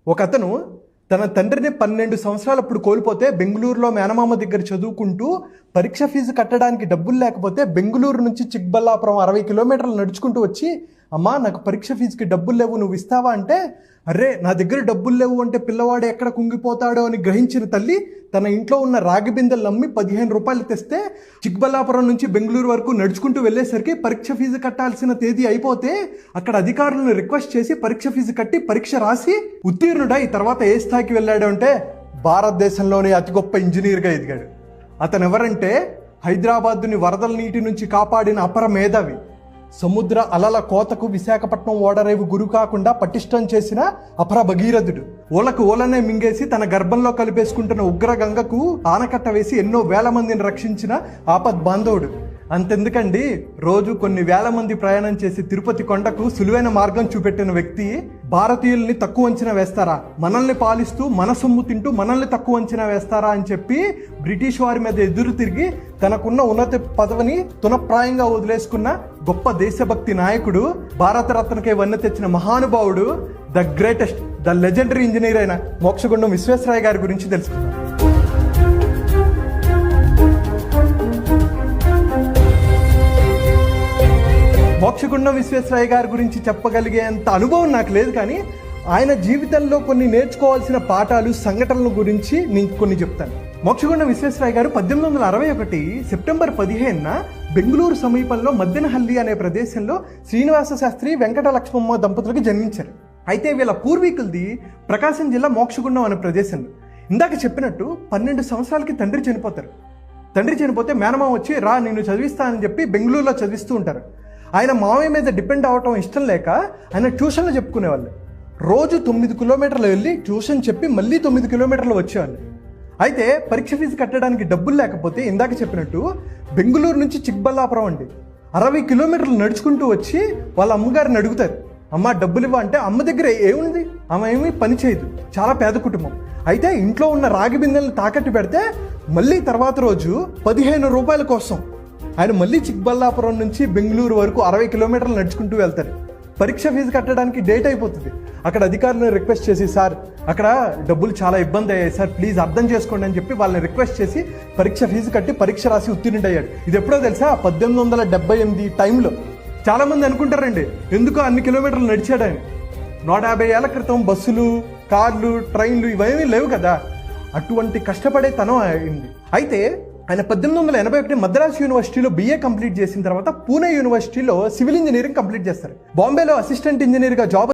ఒకతను తన తండ్రిని 12 సంవత్సరాలప్పుడు కోల్పోతే బెంగళూరులో మేనమామ దగ్గర చదువుకుంటూ పరీక్ష ఫీజు కట్టడానికి డబ్బులు లేకపోతే బెంగళూరు నుంచి చిక్బల్లాపురం 60 కిలోమీటర్లు నడుచుకుంటూ వచ్చి అమ్మా నాకు పరీక్ష ఫీజుకి డబ్బులు లేవు నువ్వు ఇస్తావా అంటే అరే నా దగ్గర డబ్బులు లేవు అంటే పిల్లవాడు ఎక్కడ కుంగిపోతాడో అని గ్రహించిన తల్లి తన ఇంట్లో ఉన్న రాగి బిందెలు నమ్మి 15 రూపాయలు తెస్తే చిక్బల్లాపురం నుంచి బెంగళూరు వరకు నడుచుకుంటూ వెళ్ళేసరికి పరీక్ష ఫీజు కట్టాల్సిన తేదీ అయిపోతే అక్కడ అధికారులను రిక్వెస్ట్ చేసి పరీక్ష ఫీజు కట్టి పరీక్ష రాసి ఉత్తీర్ణుడై తర్వాత ఏ స్థాయికి వెళ్ళాడు అంటే భారతదేశంలోనే అతి గొప్ప ఇంజనీర్గా ఎదిగాడు. అతను ఎవరంటే హైదరాబాద్ని వరదల నీటి నుంచి కాపాడిన అపర మేధావి, సముద్ర అలల కోతకు విశాఖపట్నం ఓడరేవు గురి కాకుండా పటిష్టం చేసిన అపర భగీరథుడు, ఓలకు ఓలనే మింగేసి తన గర్భంలో కలిపేసుకుంటున్న ఉగ్ర గంగకు ఆనకట్ట వేసి ఎన్నో వేల మందిని రక్షించిన ఆపద్ బాంధవుడు. అంతెందుకండి, రోజు కొన్ని వేల మంది ప్రయాణం చేసి తిరుపతి కొండకు సులువైన మార్గం చూపెట్టిన వ్యక్తి భారతీయుల్ని తక్కువ అంచనా వేస్తారా, మనల్ని పాలిస్తూ మన సొమ్ము తింటూ మనల్ని తక్కువ అంచనా వేస్తారా అని చెప్పి బ్రిటిష్ వారి మీద ఎదురు తిరిగి తనకున్న ఉన్నత పదవిని తునప్రాయంగా వదిలేసుకున్న గొప్ప దేశభక్తి నాయకుడు, భారతరత్నకే వన్నె తెచ్చిన మహానుభావుడు, the greatest, the legendary engineer అయిన మోక్షగుండం విశ్వేశ్వరయ్య గారి గురించి తెలుసుకుందాం. మోక్షగుండం విశ్వేశ్వరయ్య గారి గురించి చెప్పగలిగేంత అనుభవం నాకు లేదు, కానీ ఆయన జీవితంలో కొన్ని నేర్చుకోవాల్సిన పాఠాలు సంఘటనల గురించి నేను కొన్ని చెప్తాను. మోక్షగుండం విశ్వేశ్వరయ్య గారు 1861 సెప్టెంబర్ 15న బెంగళూరు సమీపంలో మద్దెనహల్లి అనే ప్రదేశంలో శ్రీనివాస శాస్త్రి వెంకట లక్ష్మమ్మ దంపతులకు జన్మించారు. అయితే వీళ్ళ పూర్వీకులది ప్రకాశం జిల్లా మోక్షగుండం అనే ప్రదేశంలో. ఇందాక చెప్పినట్టు 12 సంవత్సరాలకి తండ్రి చనిపోతారు. తండ్రి చనిపోతే మేనమామ వచ్చి రా నిన్ను చదివిస్తానని చెప్పి బెంగళూరులో చదివిస్తూ ఉంటారు. ఆయన మామయ్య మీద డిపెండ్ అవ్వటం ఇష్టం లేక ఆయన ట్యూషన్లు చెప్పుకునేవాళ్ళు. రోజు 9 కిలోమీటర్లు వెళ్ళి ట్యూషన్ చెప్పి మళ్ళీ 9 కిలోమీటర్లు వచ్చేవాళ్ళు. అయితే పరీక్ష ఫీజు కట్టడానికి డబ్బులు లేకపోతే ఇందాక చెప్పినట్టు బెంగళూరు నుంచి చిక్బల్లాపురం అండి 60 కిలోమీటర్లు నడుచుకుంటూ వచ్చి వాళ్ళ అమ్మగారిని అడుగుతారు, అమ్మ డబ్బులు ఇవ్వ అంటే అమ్మ దగ్గర ఏముంది, ఆమె ఏమీ పని చేయదు, చాలా పేద కుటుంబం. అయితే ఇంట్లో ఉన్న రాగి బిందెలను తాకట్టు పెడితే మళ్ళీ తర్వాత రోజు 15 రూపాయల కోసం ఆయన మళ్ళీ చిక్బల్లాపురం నుంచి బెంగళూరు వరకు 60 కిలోమీటర్లు నడుచుకుంటూ వెళ్తారు. పరీక్ష ఫీజు కట్టడానికి డేట్ అయిపోతుంది. అక్కడ అధికారులను రిక్వెస్ట్ చేసి సార్ అక్కడ డబ్బులు చాలా ఇబ్బంది అయ్యాయి సార్ ప్లీజ్ అర్థం చేసుకోండి అని చెప్పి వాళ్ళని రిక్వెస్ట్ చేసి పరీక్ష ఫీజు కట్టి పరీక్ష రాసి ఉత్తీర్ణుడయ్యాడు. ఇది ఎప్పుడో తెలుసా 1878 టైంలో. చాలామంది అనుకుంటారండి ఎందుకు అన్ని కిలోమీటర్లు నడిచాడని. 150 ఏళ్ల క్రితం బస్సులు, కార్లు, ట్రైన్లు ఇవేమీ లేవు కదా, అటువంటి కష్టపడే తనం అయింది. అయితే ఆయన 1881 మద్రాస్ యూనివర్సిటీలో BA కంప్లీట్ చేసిన తర్వాత పూణే యూనివర్సిటీలో సివిల్ ఇంజనీరింగ్ కంప్లీట్ చేస్తారు. బాంబేలో అసిస్టెంట్ ఇంజనీర్గా జాబ్